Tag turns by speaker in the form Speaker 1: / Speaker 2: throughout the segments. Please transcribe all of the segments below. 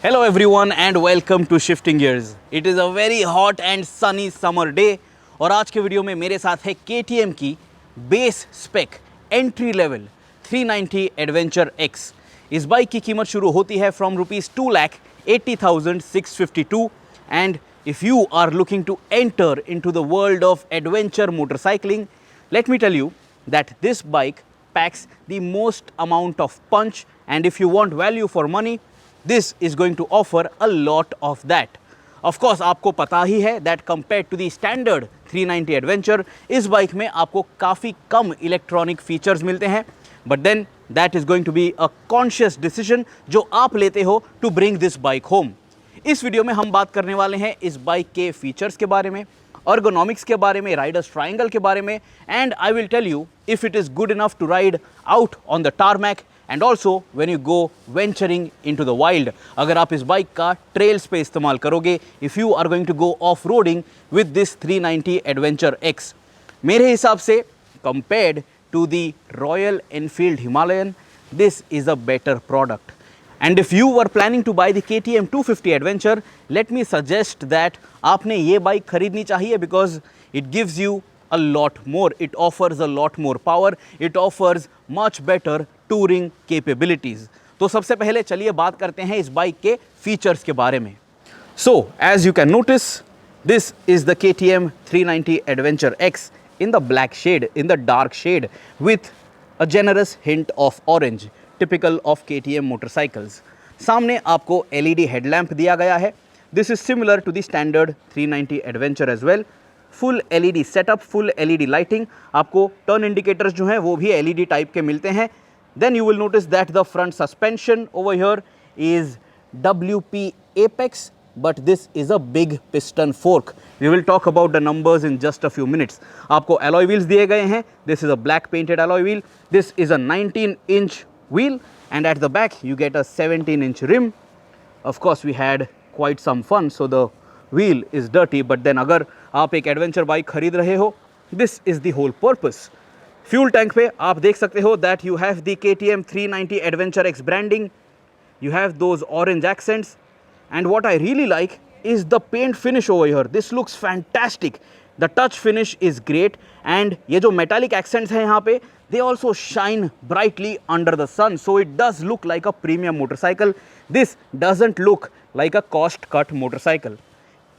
Speaker 1: Hello everyone and welcome to Shifting Gears. It is a very hot and sunny summer day और आज के video में मेरे साथ है KTM की base spec entry level 390 Adventure X। इस बाइक की कीमत शुरू होती है from ₹2,80,652 and if you are looking to enter into the world of adventure motorcycling, let me tell you that this bike packs the most amount of punch, and if you want value for money, this is going to offer a lot of that. Of course, आपको पता ही है that compared to the standard 390 adventure, इस bike में आपको काफ़ी कम electronic features मिलते हैं, but then that is going to be a conscious decision जो आप लेते हो to bring this bike home. इस वीडियो में हम बात करने वाले हैं इस बाइक के फीचर्स के बारे में, ergonomics के बारे में, राइडर्स ट्रायंगल के बारे में, and I will tell you if it is good enough to ride out on the tarmac and also when you go venturing into the wild. अगर आप इस बाइक का ट्रेल्स पे इस्तेमाल करोगे, if you are going to go off roading with this 390 Adventure X, मेरे हिसाब से compared to the Royal Enfield Himalayan, this is a better product. And if you were planning to buy the KTM 250 Adventure, let me suggest that आपने ये bike खरीदनी चाहिए because it gives you a lot more. It offers a lot more power. It offers much better touring capabilities. तो सबसे पहले चलिए बात करते हैं इस बाइक के फीचर्स के बारे में. So as you can notice, this is the KTM 390 Adventure X in the black shade, in the dark shade with a generous hint of orange. Typical of KTM motorcycles. सामने आपको LED headlamp दिया गया है. This is similar to the standard 390 Adventure as well. Full LED setup, full LED lighting. आपको turn indicators जो हैं वो भी LED टाइप के मिलते हैं. Then you will notice that the front suspension over here is WP Apex, but this is a big piston fork. We will talk about the numbers in just a few minutes. आपको alloy wheels दिए गए हैं. This is a black painted alloy wheel. This is a 19-inch wheel, and at the back you get a 17-inch rim. Of course we had quite some fun, so the wheel is dirty, but then अगर आप एक adventure bike खरीद रहे हो, this is the whole purpose. Fuel tank पे आप देख सकते हो that you have the KTM 390 Adventure X branding. You have those orange accents, and what I really like is the paint finish over here. This looks fantastic. The touch finish is great, and ये जो metallic accents हैं यहाँ पे, they also shine brightly under the sun, so it does look like a premium motorcycle. This doesn't look like a cost cut motorcycle.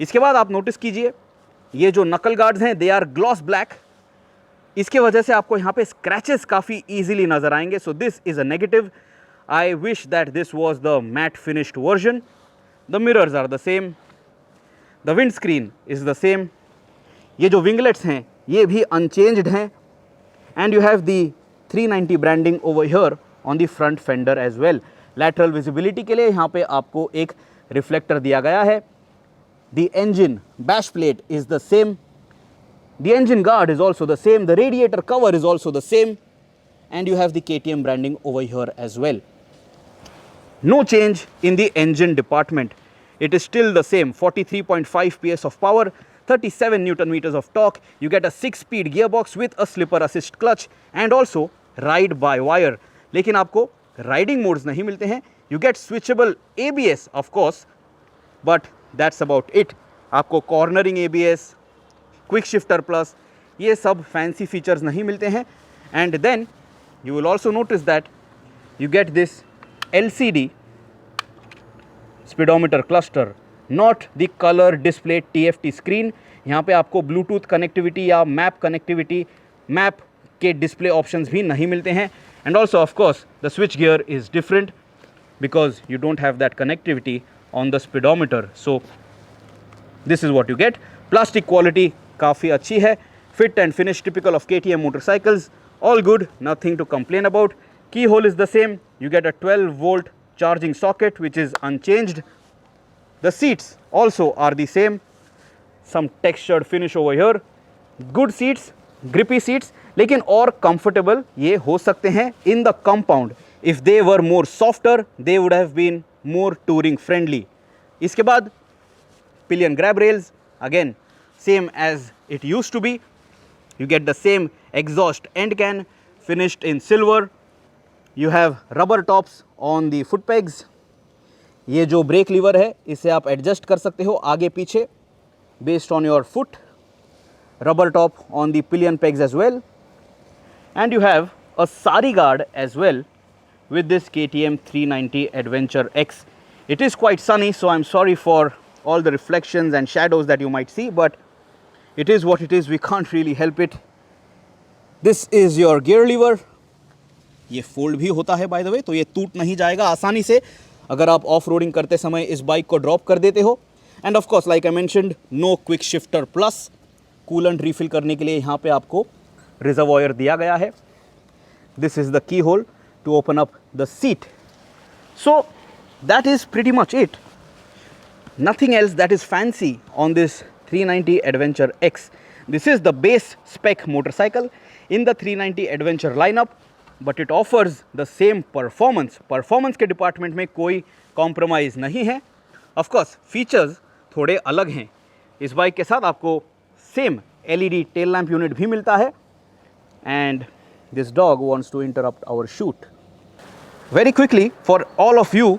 Speaker 1: इसके बाद आप notice कीजिए ये जो नकल गार्ड्स हैं, they are gloss black. इसके वजह से आपको यहाँ पे स्क्रैचेस काफ़ी easily नज़र आएंगे, so this is a negative. I wish that this was the matte finished version. The mirrors are the same. The windscreen is the same. ये जो विंगलेट्स हैं ये भी अनचेंज्ड हैं, and you have the 390 branding over here on the front fender as well. Lateral visibility के लिए यहाँ पे आपको एक रिफ्लेक्टर दिया गया है. The engine bash plate is the same. The engine guard is also the same. The radiator cover is also the same, and you have the KTM branding over here as well. No change in the engine department. It is still the same. 43.5 PS of power, 37 Newton meters of torque. You get a 6-speed gearbox with a slipper assist clutch and also ride by wire. लेकिन आपको riding modes नहीं मिलते हैं. You get switchable ABS of course, but that's about it. आपको cornering ABS, quick shifter plus, ये सब fancy features नहीं मिलते हैं. And then you will also notice that you get this LCD speedometer cluster, not the color display TFT screen. यहाँ पे आपको Bluetooth connectivity या मैप कनेक्टिविटी, मैप के डिस्प्ले ऑप्शंस भी नहीं मिलते हैं. And also of course the switch gear is different because you don't have that connectivity on the speedometer. So this is what you get. Plastic quality काफ़ी अच्छी है. Fit and finish typical of KTM motorcycles. All good, nothing to complain about. Key hole is the same. You get a 12-volt charging socket which is unchanged. The seats also are the same. Some textured finish over here. Good seats, grippy seats, लेकिन और comfortable ये हो सकते हैं in the compound. If they were more softer, they would have been more touring friendly. इसके बाद pillion grab rails, again same as it used to be. You get the same exhaust end can finished in silver. You have rubber tops on the foot pegs. ये जो brake lever है इसे आप adjust कर सकते हो आगे पीछे based on your foot, rubber top on the pillion pegs as well, and you have a sari guard as well with this KTM 390 Adventure X. It is quite sunny, so I'm sorry for all the reflections and shadows that you might see, but it is what it is, we can't really help it. This is your gear lever. ये fold भी होता है by the way, तो ये टूट नहीं जाएगा आसानी से अगर आप ऑफ रोडिंग करते समय इस बाइक को ड्रॉप कर देते हो. And of course like I mentioned, no quick shifter plus. Coolant refill करने के लिए यहाँ पे आपको रिजर्वॉयर दिया गया है. This is the keyhole to open up the seat. So that is pretty much it. Nothing else that is fancy on this 390 Adventure X. This is the base spec motorcycle in the 390 Adventure lineup, but it offers the same performance. Performance के department में कोई compromise नहीं है. Of course, features थोड़े अलग हैं. इस bike के साथ आपको same LED tail lamp unit भी मिलता है. And this dog wants to interrupt our shoot. Very quickly, for all of you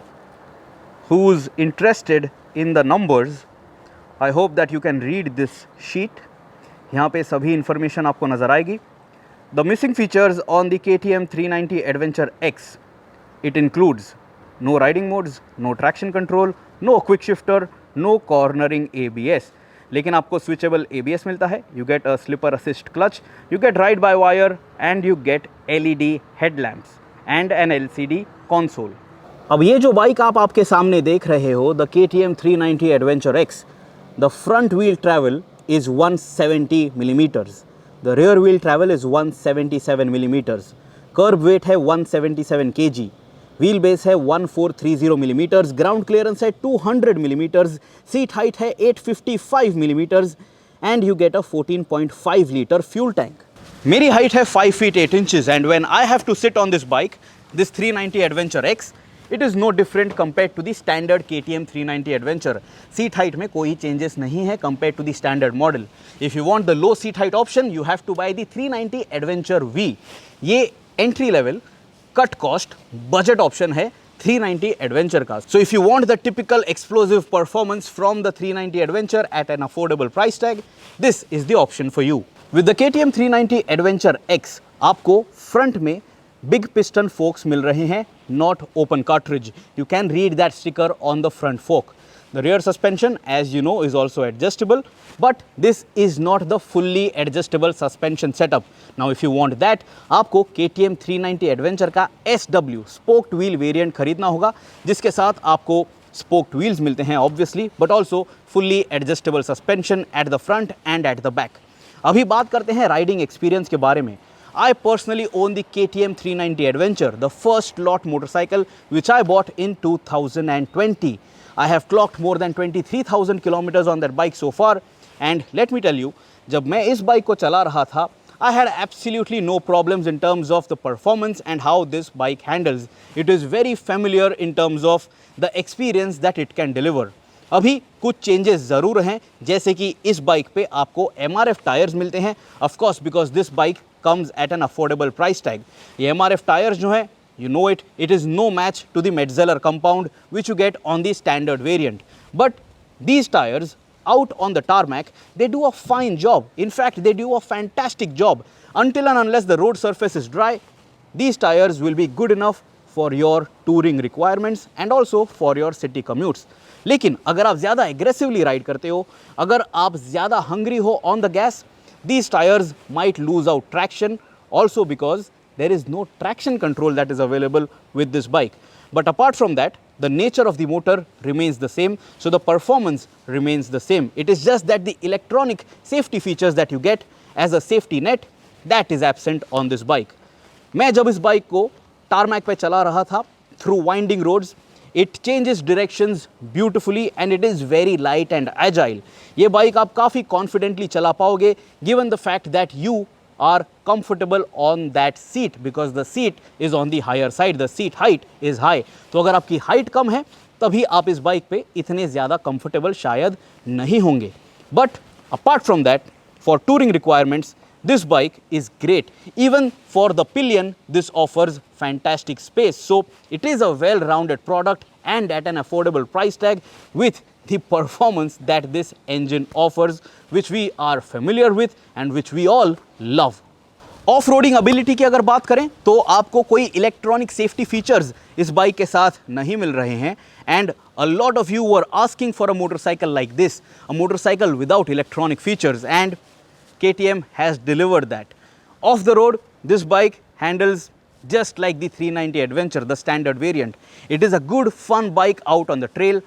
Speaker 1: who's interested in the numbers, I hope that you can read this sheet. यहाँ पे सभी information आपको नज़र आएगी. The missing features on the KTM 390 Adventure X, it includes no riding modes, no traction control, no quick shifter, no cornering ABS. लेकिन आपको switchable ABS मिलता है. You get a slipper assist clutch, you get ride by wire, and you get LED headlamps and an LCD console. अब ये जो bike आप आपके सामने देख रहे हो, the KTM 390 Adventure X, the front wheel travel is 170 millimetres, the rear wheel travel is 177 millimetres, kerb weight है 177 kg, व्हील बेस है 1430 मिलीमीटर्स, ग्राउंड क्लियरेंस है 200 मिलीमीटर्स, सीट हाइट है 855 millimetres, and you get a 14.5 litre fuel tank. मेरी height है 5 feet 8 inches, and when I have to sit on this bike, this 390 Adventure X, it is no different compared to the standard KTM 390 Adventure. Seat height में कोई changes नहीं है compared to the standard model. If you want the low seat height option, you have to buy the 390 Adventure V. ये entry level, cut cost, budget option है 390 Adventure का. So if you want the typical explosive performance from the 390 Adventure at an affordable price tag, this is the option for you. With the KTM 390 Adventure X, आपको front में big piston forks मिल रहे हैं, not open cartridge. You can read that sticker on the front fork. The rear suspension, as you know, is also adjustable, but this is not the fully adjustable suspension setup. Now if you want that, आपको KTM 390 Adventure का SW spoked wheel variant खरीदना होगा, जिसके साथ आपको spoked wheels मिलते हैं obviously, but also fully adjustable suspension at the front end at the back. अभी बात करते हैं राइडिंग एक्सपीरियंस के बारे में. I personally own the KTM 390 Adventure, the first lot motorcycle which I bought in 2020. I have clocked more than 23,000 kilometers on that bike so far, and let me tell you, जब मैं इस bike को चला रहा था, I had absolutely no problems in terms of the performance and how this bike handles. It is very familiar in terms of the experience that it can deliver. अभी कुछ changes ज़रूर हैं, जैसे कि इस बाइक पे आपको MRF टायर्स मिलते हैं, of course because this bike comes at an affordable price tag. ये MRF टायर्स जो हैं, you know it, it is no match to the Metzeler compound which you get on the standard variant. But these tires out on the tarmac, they do a fine job. In fact, they do a fantastic job. Until and unless the road surface is dry, these tires will be good enough for your touring requirements and also for your city commutes. लेकिन अगर आप ज़्यादा aggressively ride करते हो, अगर आप ज़्यादा hungry हो on the gas, these tires might lose out traction, also because there is no traction control that is available with this bike. But apart from that, the nature of the motor remains the same, so the performance remains the same. It is just that the electronic safety features that you get as a safety net, that is absent on this bike. मैं जब इस bike को tarmac पे चला रहा था through winding roads, it changes directions beautifully and it is very light and agile. ये bike आप काफ़ी confidently चला पाओगे given the fact that you are comfortable on that seat because the seat is on the higher side, the seat height is high. तो अगर आपकी height कम है तभी आप इस बाइक पे इतने ज़्यादा comfortable शायद नहीं होंगे. But apart from that, for touring requirements, This bike is great. Even for the pillion, this offers fantastic space. So it is a well-rounded product and at an affordable price tag with the performance that this engine offers, which we are familiar with and which we all love. Off-roading ability की अगर बात करें तो आपको कोई electronic safety features इस bike के साथ नहीं मिल रहे हैं and a lot of you were asking for a motorcycle like this, a motorcycle without electronic features, and KTM has delivered that. Off the road, this bike handles just like the 390 Adventure, the standard variant. It is a good fun bike out on the trail.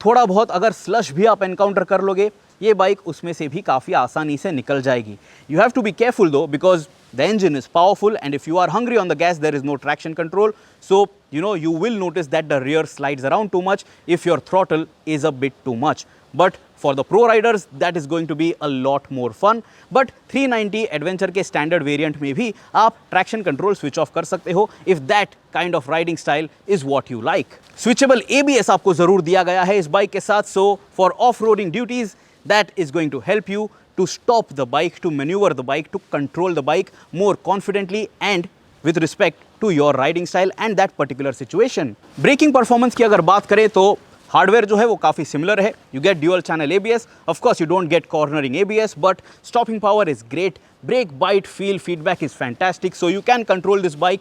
Speaker 1: थोड़ा बहुत अगर slush भी आप encounter कर लोगे, ये bike उसमें से भी काफ़ी आसानी से निकल जाएगी. You have to be careful though, because the engine is powerful and if you are hungry on the gas, there is no traction control. So, you will notice that the rear slides around too much if your throttle is a bit too much. But for the pro riders, that is going to be a lot more fun. But 390 Adventure के standard variant में भी आप traction control switch off कर सकते हो if that kind of riding style is what you like. Switchable ABS आपको ज़रूर दिया गया है इस बाइक के साथ, so for off-roading duties, that is going to help you to stop the bike, to maneuver the bike, to control the bike more confidently and with respect to your riding style and that particular situation. Braking performance की अगर बात करें तो hardware जो है वो काफ़ी similar है. You get dual channel ABS, of course you don't get cornering ABS, but stopping power is great. Brake bite feel feedback is fantastic, so you can control this bike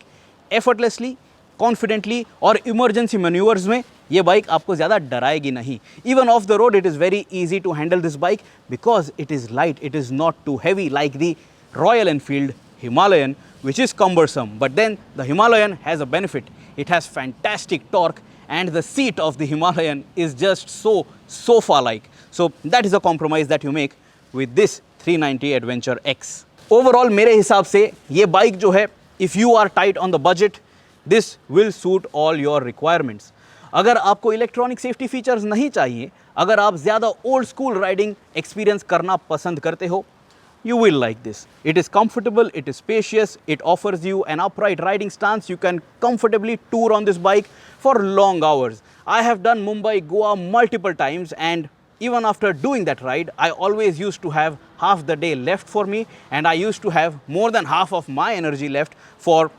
Speaker 1: effortlessly, confidently, और emergency manoeuvres में ये bike आपको ज़्यादा डराएगी नहीं. Even off the road it is very easy to handle this bike because it is light, it is not too heavy like the Royal Enfield Himalayan, which is cumbersome. But then the Himalayan has a benefit. It has fantastic torque and the seat of the Himalayan is just so sofa-like. So that is a compromise that you make with this 390 Adventure X. Overall मेरे हिसाब से ये bike जो है, if you are tight on the budget, this will suit all your requirements. अगर आपको electronic safety features नहीं चाहिए, अगर आप ज़्यादा ओल्ड स्कूल राइडिंग एक्सपीरियंस करना पसंद करते हो, you will like this. It is comfortable, it is spacious, it offers you an upright riding stance. You can comfortably tour on this bike for long hours. I have done Mumbai, Goa multiple times, and even after doing that ride, I always used to have half the day left for me, and I used to have more than half of my energy left for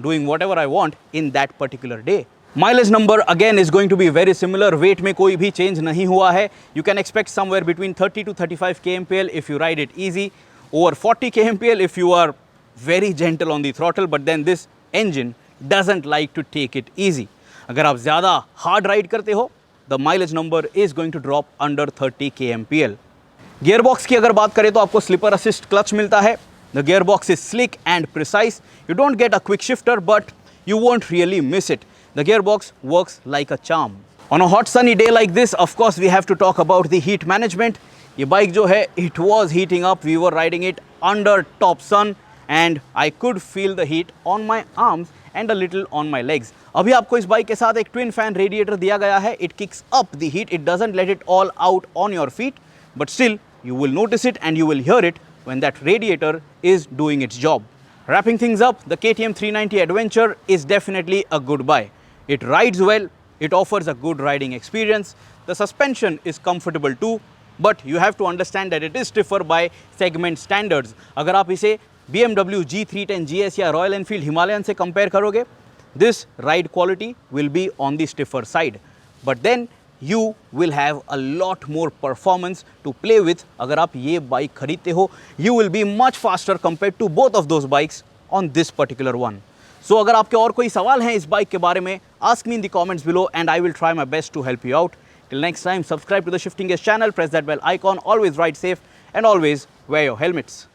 Speaker 1: doing whatever I want in that particular day. Mileage number again is going to be very similar. Weight में कोई भी change नहीं हुआ है. You can expect somewhere between 30 to 35 kmpl if you ride it easy. Over 40 kmpl if you are very gentle on the throttle, but then this engine doesn't like to take it easy. अगर आप ज़्यादा hard ride करते हो, the mileage number is going to drop under 30 kmpl. Gearbox की अगर बात करें तो आपको slipper assist clutch मिलता है. The gearbox is slick and precise. You don't get a quick shifter, but you won't really miss it. The gearbox works like a charm. On a hot sunny day like this, of course we have to talk about the heat management. ये bike जो है, it was heating up. We were riding it under top sun and I could feel the heat on my arms and a little on my legs. अभी आपको इस bike के साथ एक twin fan radiator दिया गया है. It kicks up the heat. It doesn't let it all out on your feet, but still you will notice it and you will hear it when that radiator is doing its job. Wrapping things up, the KTM 390 Adventure is definitely a good buy. It rides well, it offers a good riding experience, the suspension is comfortable too, but you have to understand that it is stiffer by segment standards. अगर आप इसे BMW G310 GS या Royal Enfield Himalayan से compare करोगे, this ride quality will be on the stiffer side. But then you will have a lot more performance to play with. अगर आप ये bike खरीदते हो, you will be much faster compared to both of those bikes on this particular one. So अगर आपके और कोई सवाल हैं इस बाइक के बारे में, ask me in the comments below and I will try my best to help you out. Till next time, subscribe to the Shifting Gears channel, press that bell icon, always ride safe and always wear your helmets.